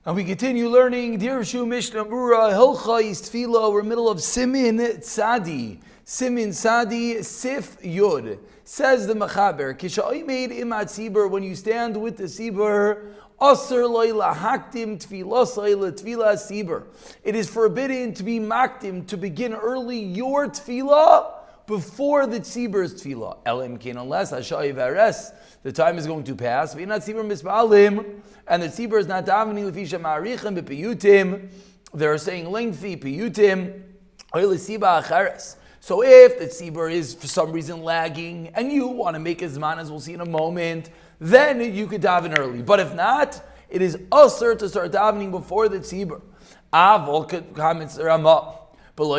And we continue learning Dirshu Mishnah Berurah Hilchais Tefillah. We're in the middle of Siman Tzadi. Siman Tzadi Sif Yud. Says the Mechaber, Kisha'imid imat tzibur, when you stand with the tzibur, Asr loy lahaktim tfilasay letfilah tzibur. It is forbidden to be maktim, to begin early your tefillah before the tzibbur's tefillah. Elim kin, unless hashayiv ares, the time is going to pass. V'inat tzibur mispalim, and the tzibur is not davening lefisha ma'arichim b'piyutim. They're saying lengthy piyutim. Oy l'siba achares. So if the tzibur is for some reason lagging, and you want to make a zman, as we'll see in a moment, then you could daven early. But if not, it is usher to start davening before the tzibur. Avol comments Ramah. If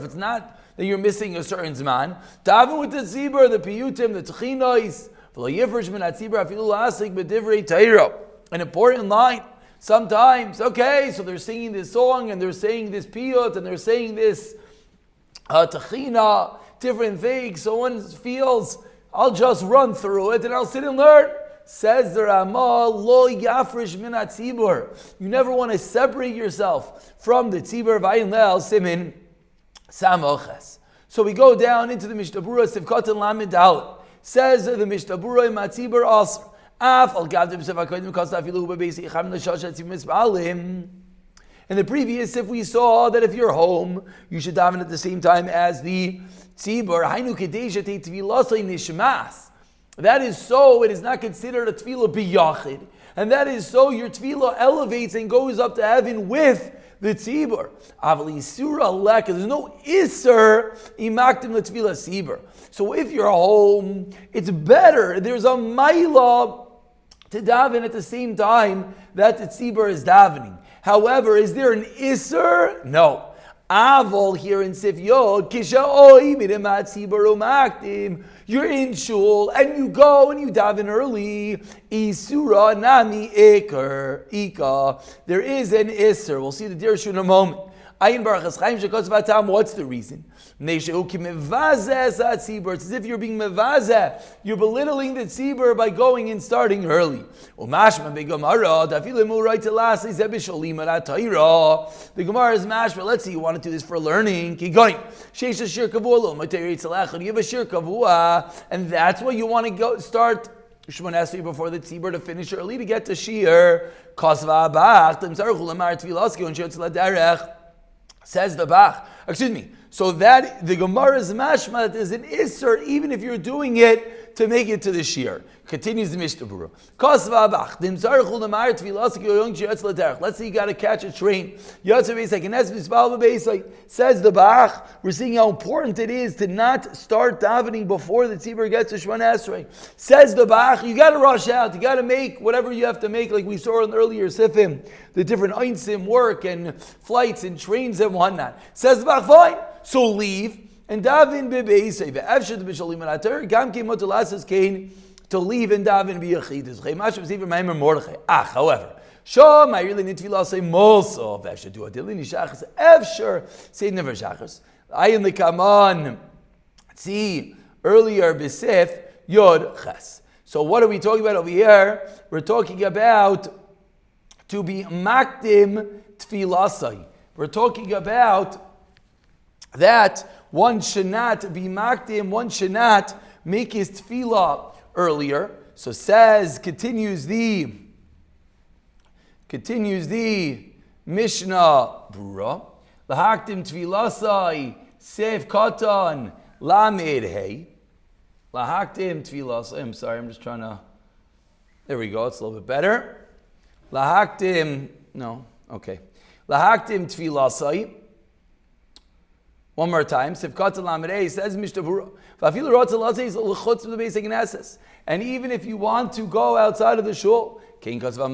it's not that you're missing a certain zman, daven with the tzibur, the piyutim, the tchinois. An important line. Sometimes, okay, so they're singing this song and they're saying this piyut and they're saying this tachina, different things. So one feels, I'll just run through it and I'll sit and learn. Says the Ramah, lo yafrish min hatzibur. You never want to separate yourself from the tzibur. Vayin le'al simin samoches. So we go down into the Mishnah Berurah Sivkot and Lamed Dalet. Says the Mishnah Berurah matzibur asr. In the previous, if we saw that if you're home, you should daven at the same time as the tzibur. That is so, it is not considered a tefillah biyachid. And that is so, your tefillah elevates and goes up to heaven with the tzibur. There's no iser imaktim l'tefillah tzibur. So if you're home, it's better. There's a mailah to daven at the same time that the tzibur is davening. However, is there an iser? No. Avol here in Sif Yod, you're in shul and you go and you daven early. Isura nami ika. There is an iser. We'll see the Dirshu in a moment. What's the reason? It's as if you're being mevazeh. You're belittling the tzibur by going and starting early. The Gemara is mashma. Let's say you want to do this for learning. Keep going. You have a shir kavua, and that's why you want to go start Shemon Esrei before the tzibur to finish early to get to shir. Says the Bach. Excuse me. So that the Gemara is mashma that there's an isser even if you're doing it to make it to the shir. Continues the Mishnah Berurah. Let's say you got to catch a train. Says the Bach. We're seeing how important it is to not start davening before the tzibur gets to Shemon Esrei. Says the Bach. You got to rush out. You got to make whatever you have to make, like we saw in the earlier sifim, the different einsim work and flights and trains and whatnot. Says the Bach. Fine. So leave and daven bebeisei. Ve'efshet b'shalim alater gam kemot elases kain to leave and daven b'yachidus. Chaymash b'sever maimer Mordechai. However, shom I really need to say molso. Ve'efshet do adilin shachas. Efsher say never shachas. Ayin lekaman. See earlier b'sif yod ches. So what are we talking about over here? We're talking about to be makdim tfilasai. We're talking about that one should not be makdim, one should not make his tefillah earlier. So continues the Mishnah Berurah. Lahakdim tfilasai sef katan lamed hey. Lahakdim tfilasai. I'm sorry, I'm just trying to. There we go. It's a little bit better. Lahakdim. No. Okay. Lahakdim tfilasai. One more time. Sifkat Lamerei says Mishnah Berurah. And even if you want to go outside of the shul, there's no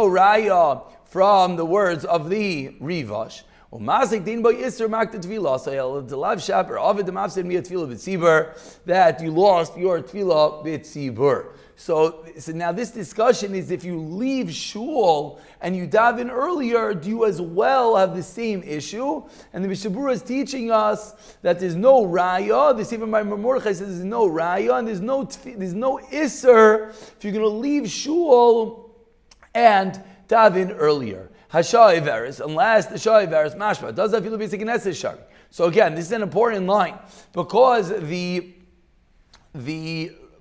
raya from the words of the Rivash. Umasik din by Isser makta tefillah. So the lav shaper avid the mafsid mi tefillah b'tzibur, that you lost your tefillah b'tzibur. So now this discussion is, if you leave shul and you daven earlier, do you as well have the same issue? And the Mishnah Berurah is teaching us that there's no raya. This even by Mordechai says there's no raya, and there's no isser if you're going to leave shul and daven earlier. Hasha Iveris, unless the Shah Iveris mashma does that feel basic in shari. So again, this is an important line, because the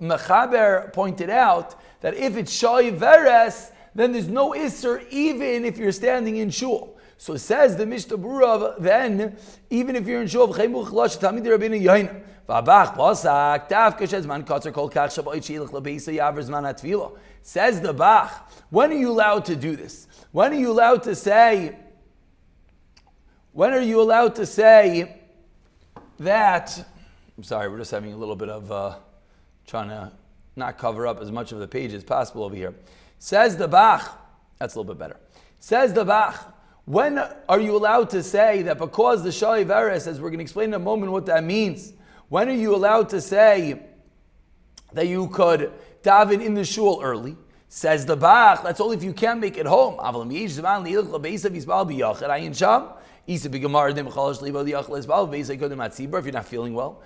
Mechaber pointed out that if it's Shai Veres, then there's no Isser even if you're standing in shul. So it says the Mishnah Berurah, then even if you're in shul, says the Bach, when are you allowed to do this? When are you allowed to say that? I'm sorry, we're just having a little bit of trying to not cover up as much of the page as possible over here. Says the Bach, that's a little bit better. Says the Bach, when are you allowed to say that because the Shai Veres, as we're going to explain in a moment what that means, when are you allowed to say that you could daven in the shul early? Says the Bach, that's only if you can't make it home. If you're not feeling well.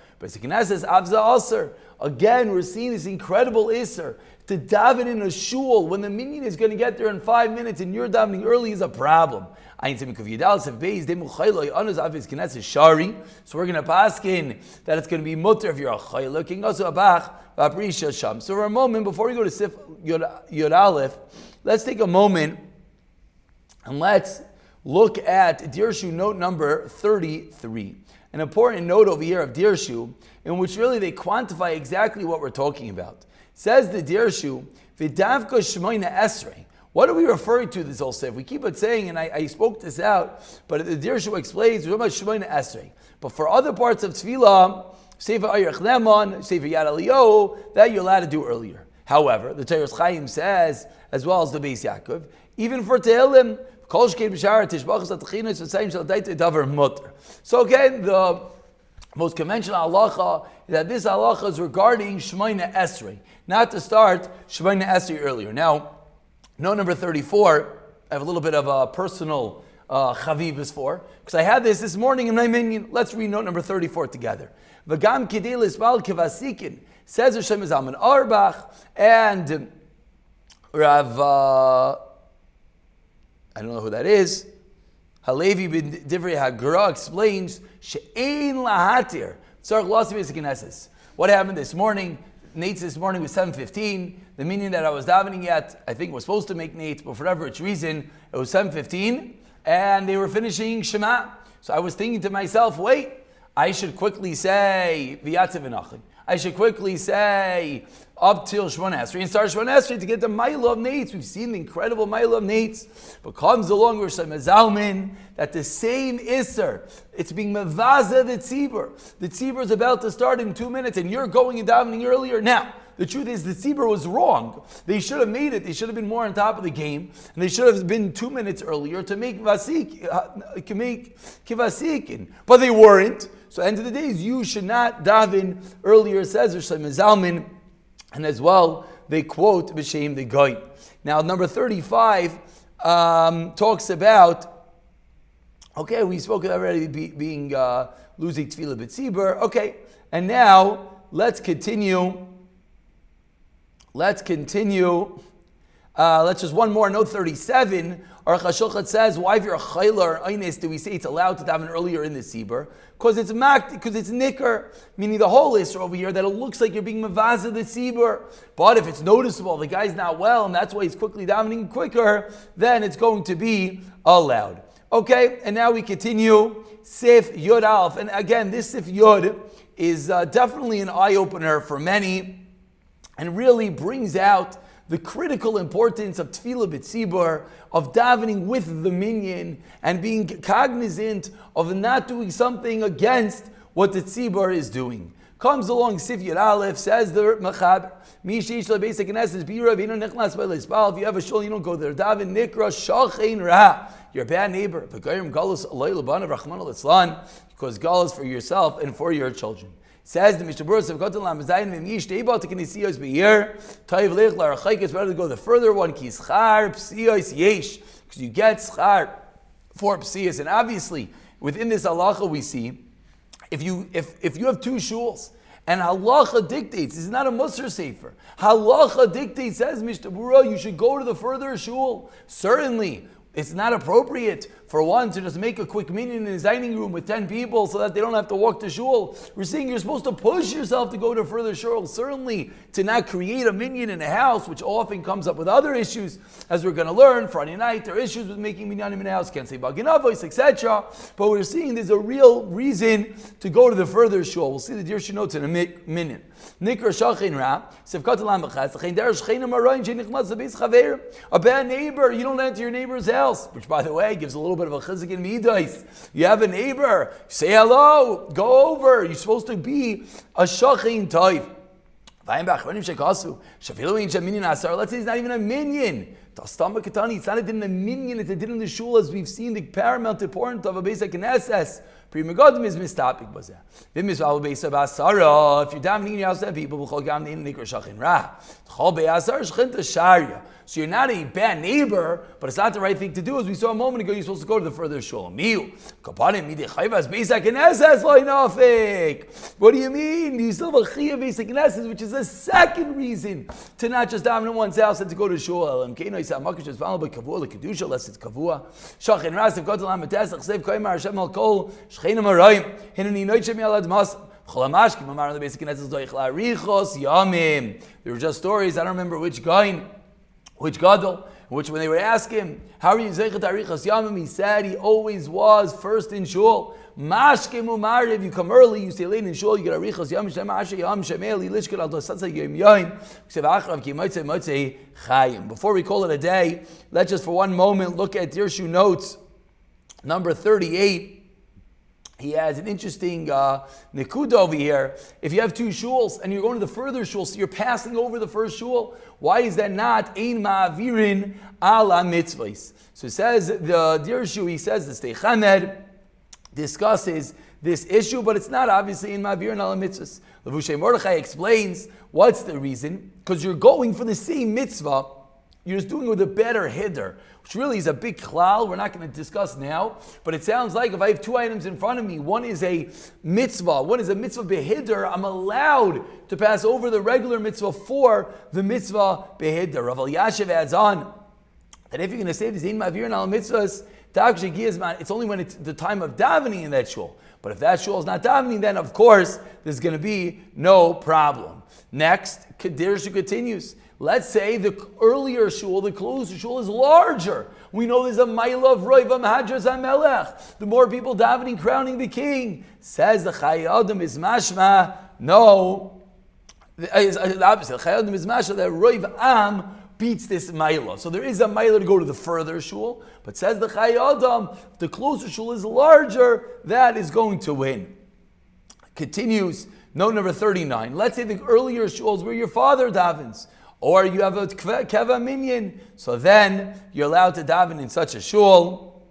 Again, we're seeing this incredible Isser. To daven in a shul when the minyan is going to get there in 5 minutes and you're davening early is a problem. So we're going to pass in that it's going to be mutter if you're a chayla. So for a moment, before we go to Sif Yod Aleph, let's take a moment and let's look at Dirshu note number 33. An important note over here of Dirshu, in which really they quantify exactly what we're talking about. Says the Dirshu, V'davka shmoyna esrei. What are we referring to this whole sif? We keep on saying, and I spoke this out, but the Dirshu explains, we're talking about shmoyna esrei. But for other parts of tefillah, Sefer Ayach Lemon, Sefer Yad Eliyahu, that you're allowed to do earlier. However, the Teres Chaim says, as well as the Beis Yaakov, even for Tehillim, so again, the most conventional halacha is that this halacha is regarding Shemaina Esrei, not to start Shemaina Esrei earlier. Now, note number 34, I have a little bit of a personal chavivus for, because I had this morning in my minion. Let's read note number 34 together. V'gam kidei l'isbal kivasikin, says Hashem Zalman Auerbach, and Rav... I don't know who that is. Halevi bin Divrei Hagara explains, She'ein lahatir. What happened this morning? Nates this morning was 7:15. The meaning that I was davening at, I think was supposed to make Nates, but for whatever its reason, it was 7:15, and they were finishing Shema. So I was thinking to myself, wait, I should quickly say V'yatzev v'nachin. I should quickly say up till Shemona Esrei and start Shemona Esrei to get the Ma'ila of Nates. We've seen the incredible Ma'ila of Nates, but comes along with Shem Zalman that the same Isser, it's being Mevaza the Tzibur. The Tzibur is about to start in 2 minutes and you're going and davening earlier. Now, the truth is the Tzibur was wrong. They should have made it. They should have been more on top of the game, and they should have been 2 minutes earlier to make Kivasikin. But they weren't. So end of the day, you should not daven earlier, says Shem Zalman. And as well, they quote B'Shem the Goy. Now, number 35 talks about, okay, we spoke already being losing Tefillah B'Tzibur. Okay, and now let's continue. Let's just one more. Note 37. Aruch HaShulchan says, why if you're a chayla or einis do we say it's allowed to daven earlier in the Tzibur? Because it's nicker, meaning the whole Isra over here, that it looks like you're being mavaza the Tzibur. But if it's noticeable, the guy's not well, and that's why he's quickly davening quicker, then it's going to be allowed. Okay, and now we continue. Sif Yod Aleph. And again, this Sif Yod is definitely an eye-opener for many, and really brings out the critical importance of Tefillah B'Tzibur, of davening with the minyan, and being cognizant of not doing something against what the Tzibur is doing. Comes along Sif Yud Aleph, says the Mechaber, if you have a shul, you don't go there. Davin Nikra Shachein Ra. You're a bad neighbor. Because galus for yourself and for your children. Says the Mishnah Berurah, it's better to go the further one, because you get schar for psiyas. And obviously, within this halacha we see, if you have two shuls, and halacha dictates, this is not a Musar Sefer, halacha dictates, says Mishnah Berurah, you should go to the further shul. Certainly, it's not appropriate for one to just make a quick minyan in his dining room with 10 people so that they don't have to walk to shul. We're saying you're supposed to push yourself to go to further shul. Certainly to not create a minyan in a house, which often comes up with other issues, as we're going to learn. Friday night, there are issues with making minyanim in a house, can't say baginavois, etc. But we're seeing there's a real reason to go to the further shul. We'll see the Dirshu notes in a minute. Nikra shachin ra, sefkat alam b'chaz, l'chein derish chein amaroin, shein nichmas l'beis chaver. A bad neighbor, you don't enter your neighbor's house, which by the way gives a little bit of a chizik in midas. You have a neighbor, say hello, go over. You're supposed to be a shachin type. Let's say it's not even a minyan. It's not a din in a minyan, it's a din in the shul, as we've seen the paramount importance of a basic knesses. Pri megadim is mistapik bazeh. If you're davening in your house, people will gam in nikra shachin ra. So you're not a bad neighbor, but it's not the right thing to do. As we saw a moment ago, you're supposed to go to the further shul. What do you mean? You still have a chiyah basic knesses, which is the second reason to not just daven in one's house and to go to shul. Less it's kavua. Shachin ra sev kotel ametesach sev koimar Hashem al kol shchenim arayim hineni noichem yalad mas. There were just stories, I don't remember which gadol, which when they would ask him, how are you zeichet arichos yamim, he said he always was first in shul. Mashke mumar, if you come early, you stay late in shul, you get arichos yamim, shem asher yam shemeli, lishkot al dosatza yom yoin, ksev achrav ki motzei motzei chayim. Before we call it a day, let's just for one moment look at Dirshu notes, number 38. He has an interesting nekuda over here. If you have two shuls and you're going to the further shul, so you're passing over the first shul, why is that not ein ma'avirin ala mitzvahs? So it says, the Dirshu, he says, the Stei Chamed discusses this issue, but it's not obviously in ma'avirin ala mitzvahs. Levushay Mordechai explains what's the reason. Because you're going for the same mitzvah, you're just doing it with a better hider, which really is a big klal we're not going to discuss now, but it sounds like if I have two items in front of me, one is a mitzvah behider, I'm allowed to pass over the regular mitzvah for the mitzvah behider. Rav Elyashiv adds on that if you're going to say this in ma'avirin al mitzvahs, it's only when it's the time of davening in that shul. But if that shul is not davening, then of course there's going to be no problem. Next, Dirshu continues. Let's say the earlier shul, the closer shul, is larger. We know there's a mile of roiv mahadras hamelech. The more people davening, crowning the king. Says the Chayei Adam is mashma. No, it's the opposite. Chayei Adam is mashma that roiv am beats this mile. So there is a mile to go to the further shul, but says the Chayei Adam, the closer shul is larger, that is going to win. Continues. Note number 39. Let's say the earlier shul is where your father davens. Or you have a keva minyan, so then you're allowed to daven in such a shul.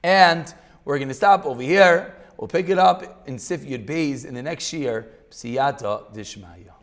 And we're going to stop over here. We'll pick it up in Sif Yud Beis in the next year, Psiyata Dishmaya.